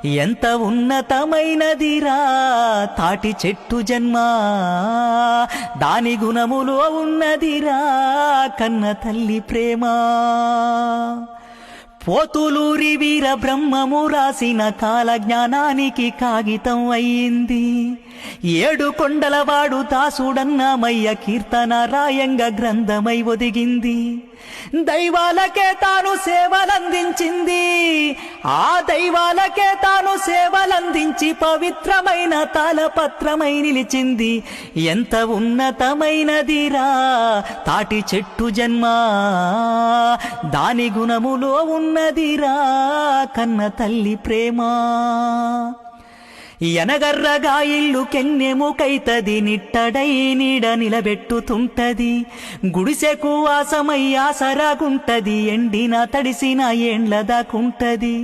ఎంత ఉన్నతమైనదిరా తాటి చెట్టు జన్మ, దాని గుణములో ఉన్నదిరా కన్న తల్లి ప్రేమ. పోతులూరి వీర బ్రహ్మము రాసిన కాల జ్ఞానానికి కాగితం అయ్యింది. ఏడు కొండలవాడు దాసుడన్నామయ్య కీర్తన రాయంగా గ్రంథమై ఒదిగింది. దైవాలకే తాను సేవలందించింది, ఆ దైవాలకే తాను సేవలందించి పవిత్రమైన తాళపత్రమై నిలిచింది. ఎంత ఉన్నతమైనదిరా తాటి చెట్టు జన్మ, దాని గుణములో ఉన్నదిరా కన్న తల్లి ప్రేమ. ఎనగర్రగా ఇల్లు కెన్నెముకైతది, నిట్టడై నీడ నిలబెట్టుతుంటది. గుడిసెకు ఆసమై ఆసరాగుంటది, ఎండిన తడిసిన ఏండ్ల దాకుంటది.